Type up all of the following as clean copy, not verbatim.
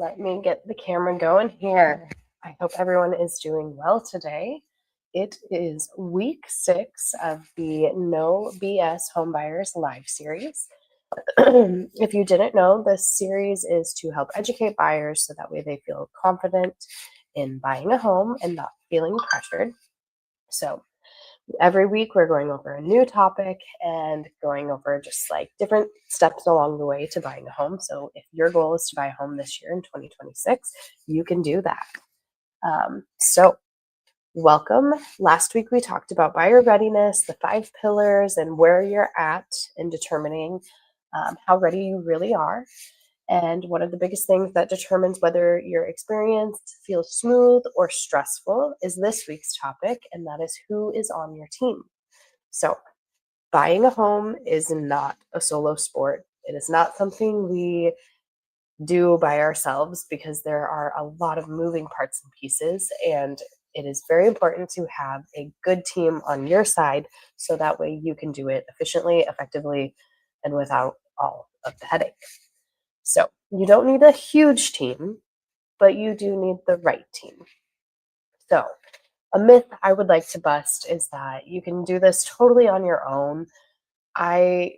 Let me get the camera going here. I hope everyone is doing well today. It is week 6 of the No BS Homebuyers live series. If you didn't know, this series is to help educate buyers so that way they feel confident in buying a home and not feeling pressured. So every week we're going over a new topic and going over just like different steps along the way to buying a home. So if your goal is to buy a home this year in 2026, you can do that. So welcome. Last week we talked about buyer readiness, the 5 pillars, and where you're at in determining how ready you really are. And one of the biggest things that determines whether your experience feels smooth or stressful is this week's topic, and that is who is on your team. So, buying a home is not a solo sport. It is not something we do by ourselves because there are a lot of moving parts and pieces, and it is very important to have a good team on your side so that way you can do it efficiently, effectively, and without all of the headache. So you don't need a huge team, but you do need the right team. So a myth I would like to bust is that you can do this totally on your own. I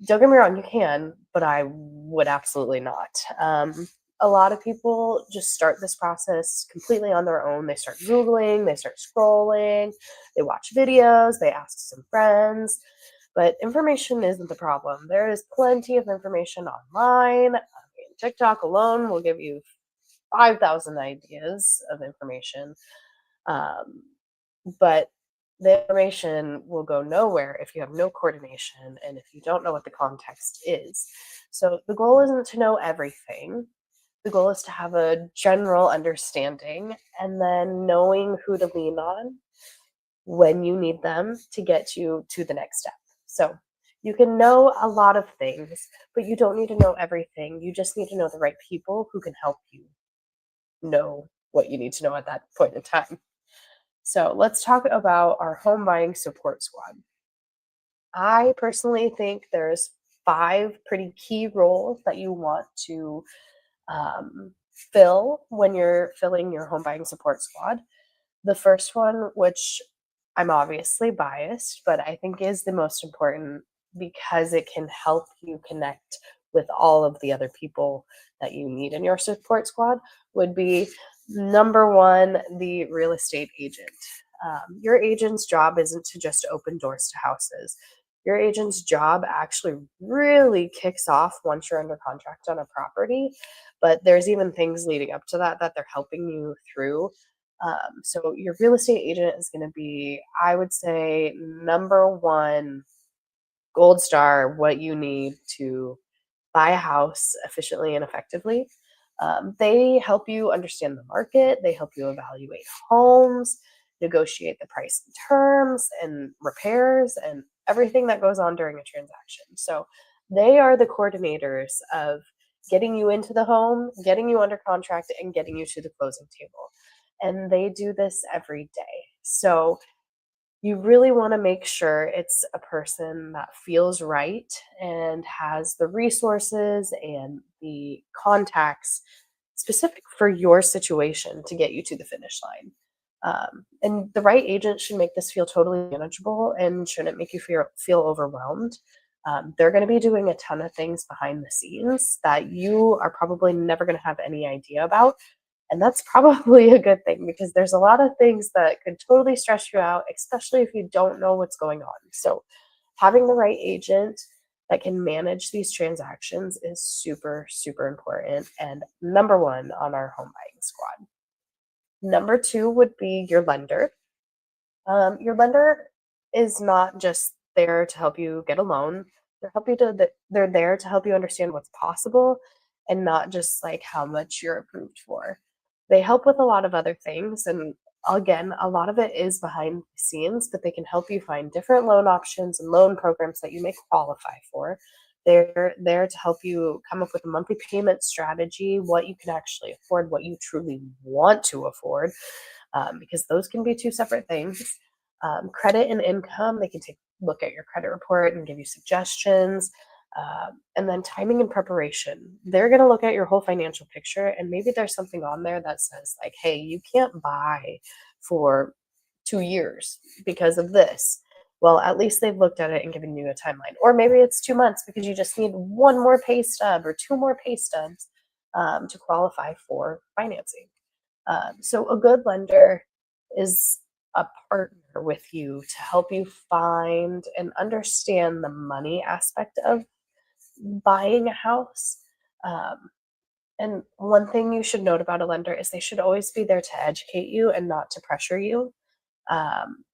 don't get me wrong, you can, but I would absolutely not. A lot of people just start this process completely on their own. They start Googling, they start scrolling, they watch videos, they ask some friends. But information isn't the problem. There is plenty of information online. TikTok alone will give you 5,000 ideas of information. But the information will go nowhere if you have no coordination and if you don't know what the context is. So the goal isn't to know everything. The goal is to have a general understanding and then knowing who to lean on when you need them to get you to the next step. So you can know a lot of things, but you don't need to know everything. You just need to know the right people who can help you know what you need to know at that point in time. So let's talk about our home buying support squad. I personally think there's 5 pretty key roles that you want to fill when you're filling your home buying support squad. The first one, which I'm obviously biased, but I think is the most important because it can help you connect with all of the other people that you need in your support squad, would be number 1, the real estate agent. Your agent's job isn't to just open doors to houses. Your agent's job actually really kicks off once you're under contract on a property, but there's even things leading up to that they're helping you through. So your real estate agent is going to be, I would say, number 1 gold star, what you need to buy a house efficiently and effectively. They help you understand the market. They help you evaluate homes, negotiate the price and terms and repairs and everything that goes on during a transaction. So they are the coordinators of getting you into the home, getting you under contract, and getting you to the closing table. And they do this every day. So you really want to make sure it's a person that feels right and has the resources and the contacts specific for your situation to get you to the finish line. And the right agent should make this feel totally manageable and shouldn't make you feel overwhelmed. They're going to be doing a ton of things behind the scenes that you are probably never going to have any idea about. And that's probably a good thing because there's a lot of things that could totally stress you out, especially if you don't know what's going on. So having the right agent that can manage these transactions is super, super important and number 1 on our home buying squad. Number 2 would be your lender. Your lender is not just there to help you get a loan. They're there to help you understand what's possible and not just like how much you're approved for. They help with a lot of other things, and again, a lot of it is behind the scenes, but they can help you find different loan options and loan programs that you may qualify for. They're there to help you come up with a monthly payment strategy, what you can actually afford, what you truly want to afford, because those can be 2 separate things. Credit and income, they can take a look at your credit report and give you suggestions. And then timing and preparation. They're going to look at your whole financial picture, and maybe there's something on there that says, like, hey, you can't buy for 2 years because of this. Well, at least they've looked at it and given you a timeline. Or maybe it's 2 months because you just need one more pay stub or two more pay stubs to qualify for financing. So a good lender is a partner with you to help you find and understand the money aspect of buying a house. Um, and one thing you should note about a lender is they should always be there to educate you and not to pressure you.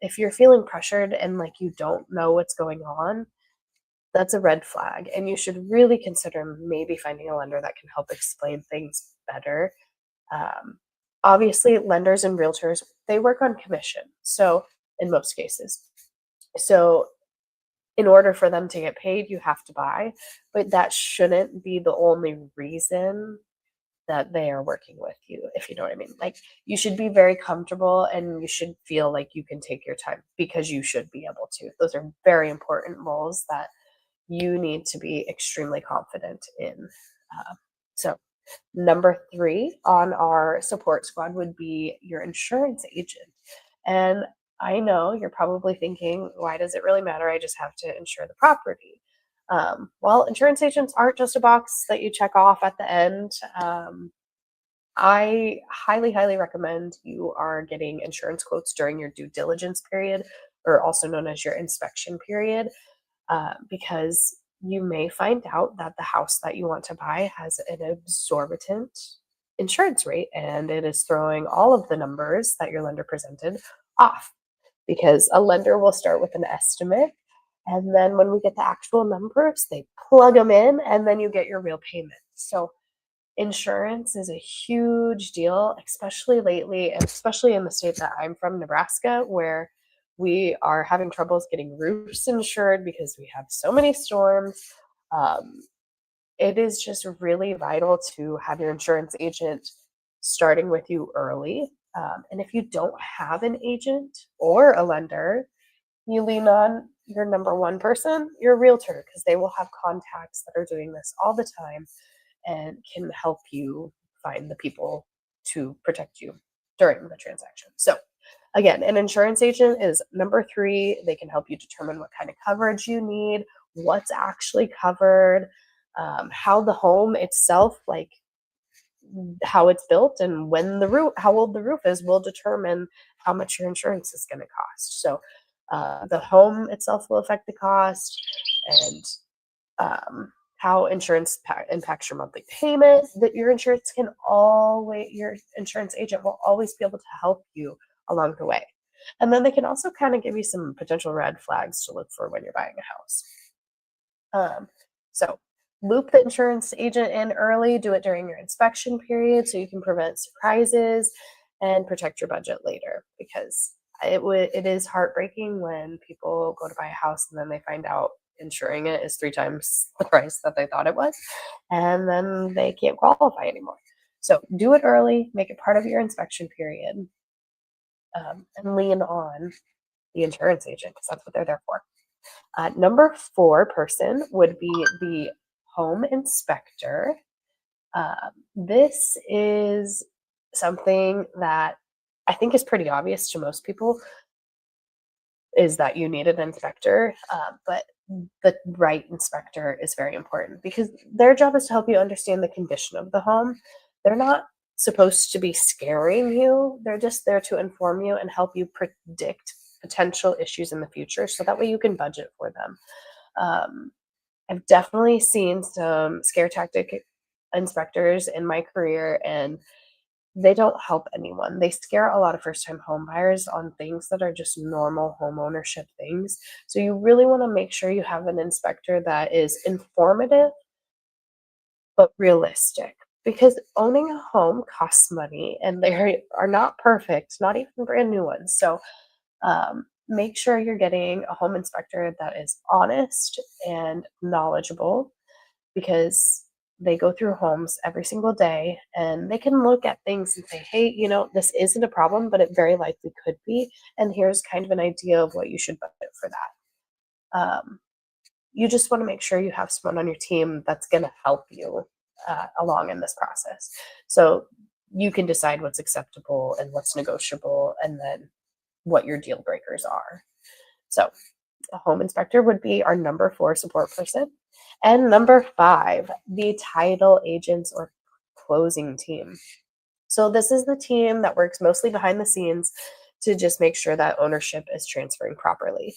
If you're feeling pressured and like you don't know what's going on, that's a red flag. And you should really consider maybe finding a lender that can help explain things better. Um, Obviously, lenders and realtors, they work on commission. So, in most cases. So, in order for them to get paid, you have to buy, but that shouldn't be the only reason that they are working with you, if you know what I mean. Like, you should be very comfortable and you should feel like you can take your time because you should be able to. Those are very important roles that you need to be extremely confident in. So, number three on our support squad would be your insurance agent. And I know you're probably thinking, why does it really matter? I just have to insure the property. Well, insurance agents aren't just a box that you check off at the end. I highly, highly recommend you are getting insurance quotes during your due diligence period, or also known as your inspection period, because you may find out that the house that you want to buy has an exorbitant insurance rate and it is throwing all of the numbers that your lender presented off, because a lender will start with an estimate, and then when we get the actual numbers, they plug them in and then you get your real payment. So insurance is a huge deal, especially lately, and especially in the state that I'm from, Nebraska, where we are having troubles getting roofs insured because we have so many storms. Um, it is just really vital to have your insurance agent starting with you early. And if you don't have an agent or a lender, you lean on your number one person, your realtor, because they will have contacts that are doing this all the time and can help you find the people to protect you during the transaction. So, again, an insurance agent is number three. They can help you determine what kind of coverage you need, what's actually covered, how the home itself, like how it's built, and when the roof, how old the roof is, will determine how much your insurance is going to cost. So, the home itself will affect the cost, and how insurance impacts your monthly payment. That your insurance agent will always be able to help you along the way. And then they can also kind of give you some potential red flags to look for when you're buying a house. So loop the insurance agent in early, do it during your inspection period so you can prevent surprises and protect your budget later, because it is heartbreaking when people go to buy a house and then they find out insuring it is 3 times the price that they thought it was, and then they can't qualify anymore. So do it early, make it part of your inspection period, and lean on the insurance agent because that's what they're there for. Number four person would be the home inspector. This is something that I think is pretty obvious to most people, is that you need an inspector, but the right inspector is very important because their job is to help you understand the condition of the home. They're not supposed to be scaring you. They're just there to inform you and help you predict potential issues in the future so that way you can budget for them. I've definitely seen some scare tactic inspectors in my career, and they don't help anyone. They scare a lot of first-time home buyers on things that are just normal home ownership things. So you really want to make sure you have an inspector that is informative but realistic, because owning a home costs money and they are not perfect, not even brand new ones. So make sure you're getting a home inspector that is honest and knowledgeable, because they go through homes every single day and they can look at things and say, hey, this isn't a problem, but it very likely could be. And here's kind of an idea of what you should budget for that. you just want to make sure you have someone on your team that's going to help you along in this process. So you can decide what's acceptable and what's negotiable, and then what your deal breakers are. So a home inspector would be our number 4 support person. And number 5, the title agents or closing team. So this is the team that works mostly behind the scenes to just make sure that ownership is transferring properly.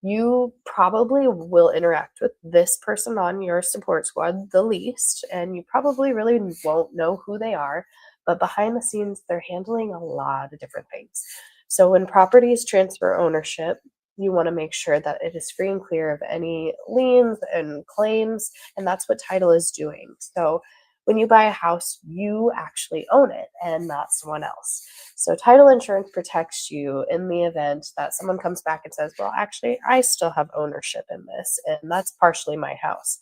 You probably will interact with this person on your support squad the least, and you probably really won't know who they are, but behind the scenes, they're handling a lot of different things. So when properties transfer ownership, you want to make sure that it is free and clear of any liens and claims, and that's what title is doing. So when you buy a house, you actually own it and not someone else. So title insurance protects you in the event that someone comes back and says, well, actually, I still have ownership in this, and that's partially my house.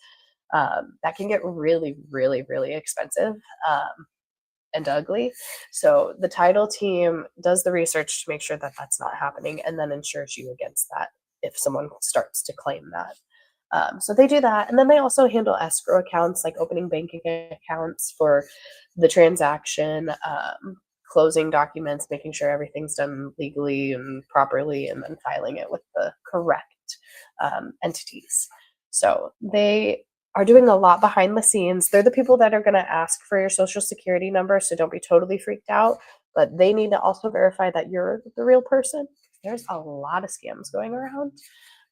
That can get really, really, really expensive and ugly. So the title team does the research to make sure that that's not happening, and then insures you against that if someone starts to claim that. So they do that. And then they also handle escrow accounts, like opening banking accounts for the transaction, closing documents, making sure everything's done legally and properly, and then filing it with the correct entities. So they are doing a lot behind the scenes. They're the people that are going to ask for your social security number, so don't be totally freaked out. But they need to also verify that you're the real person. There's a lot of scams going around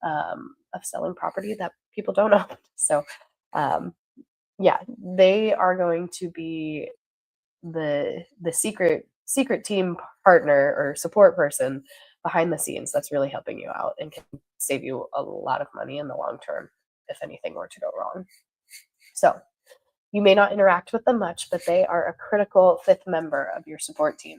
of selling property that people don't own. So, yeah, they are going to be the secret team partner or support person behind the scenes that's really helping you out and can save you a lot of money in the long term if anything were to go wrong. So you may not interact with them much, but they are a critical 5th member of your support team.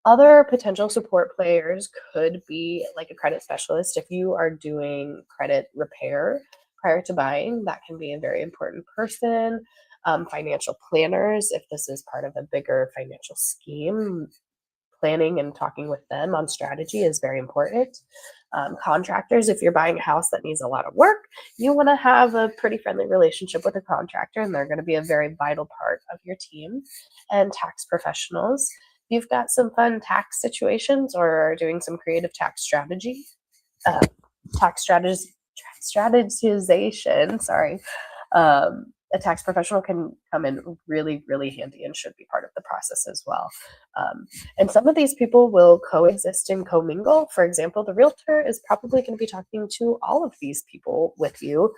Other potential support players could be like a credit specialist. If you are doing credit repair prior to buying, that can be a very important person. Financial planners, if this is part of a bigger financial scheme, planning and talking with them on strategy is very important. Contractors, if you're buying a house that needs a lot of work, you want to have a pretty friendly relationship with a contractor, and they're going to be a very vital part of your team. And tax professionals, you've got some fun tax situations or are doing some creative tax strategy, uh, tax strategization, sorry. A tax professional can come in really, really handy and should be part of the process as well. And some of these people will coexist and commingle. For example, the realtor is probably going to be talking to all of these people with you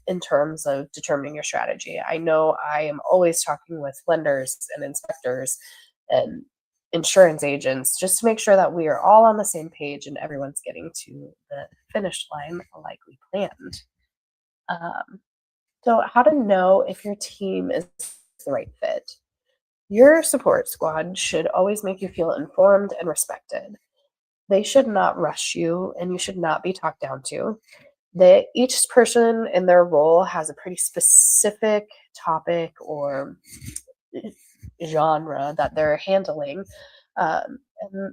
in terms of determining your strategy. I know I am always talking with lenders and inspectors and insurance agents just to make sure that we are all on the same page and everyone's getting to the finish line like we planned. So, how to know if your team is the right fit? Your support squad should always make you feel informed and respected. They should not rush you, and you should not be talked down to. Each person in their role has a pretty specific topic or genre that they're handling. And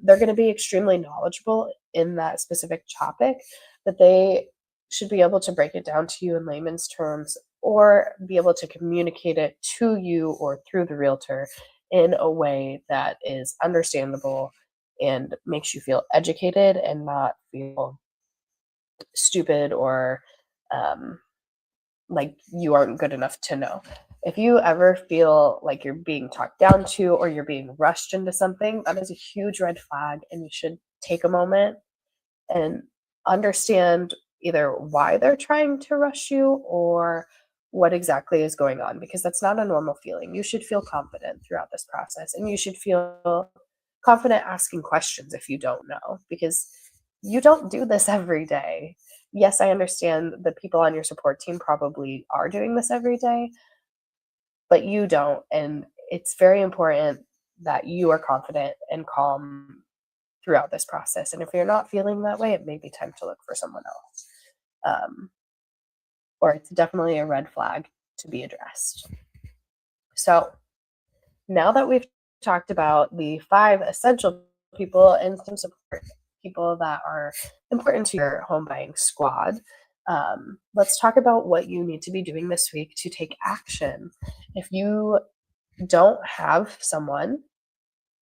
they're going to be extremely knowledgeable in that specific topic, but they should be able to break it down to you in layman's terms or be able to communicate it to you or through the realtor in a way that is understandable and makes you feel educated and not feel stupid or um, like you aren't good enough to know. If you ever feel like you're being talked down to or you're being rushed into something, that is a huge red flag, and you should take a moment and understand either why they're trying to rush you or what exactly is going on, because that's not a normal feeling. You should feel confident throughout this process, and you should feel confident asking questions if you don't know, because you don't do this every day. Yes, I understand the people on your support team probably are doing this every day, but you don't. And it's very important that you are confident and calm throughout this process. And if you're not feeling that way, it may be time to look for someone else. Or it's definitely a red flag to be addressed. So now that we've talked about the 5 essential people and some support people that are important to your home buying squad, Let's talk about what you need to be doing this week to take action. If you don't have someone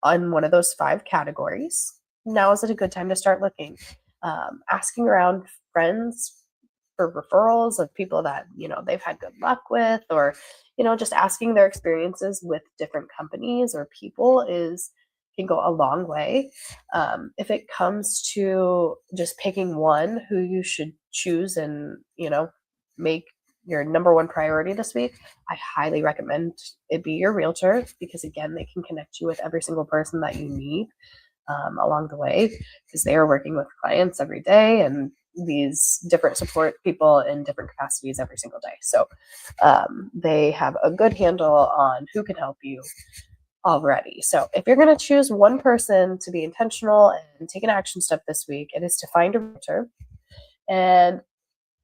on one of those 5 categories, now is it a good time to start looking? Asking around friends for referrals of people that, they've had good luck with, or, just asking their experiences with different companies or people is can go a long way. If it comes to just picking one who you should choose and, make your number one priority this week, I highly recommend it be your realtor because, again, they can connect you with every single person that you need along the way because they are working with clients every day and these different support people in different capacities every single day. So they have a good handle on who can help you already. So if you're going to choose one person to be intentional and take an action step this week, it is to find a realtor. And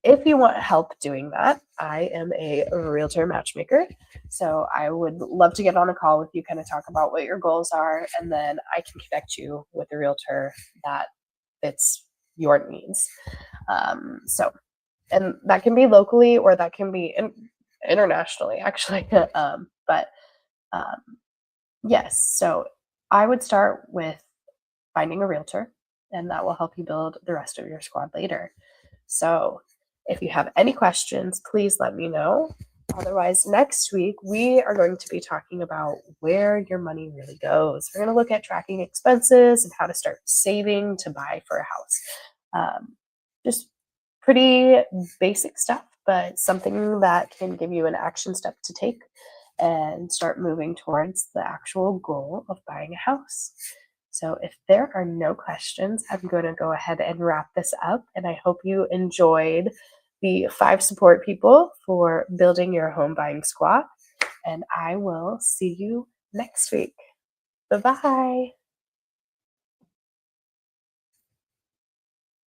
if you want help doing that, I am a realtor matchmaker. So I would love to get on a call with you, kind of talk about what your goals are, and then I can connect you with a realtor that fits your needs. And that can be locally or that can be internationally, actually. But um, yes, so I would start with finding a realtor, and that will help you build the rest of your squad later. So if you have any questions, please let me know. Otherwise, next week, we are going to be talking about where your money really goes. We're going to look at tracking expenses and how to start saving to buy for a house. Just pretty basic stuff, but something that can give you an action step to take and start moving towards the actual goal of buying a house. So if there are no questions, I'm going to go ahead and wrap this up. And I hope you enjoyed the 5 support people for building your home buying squad. And I will see you next week. Bye-bye.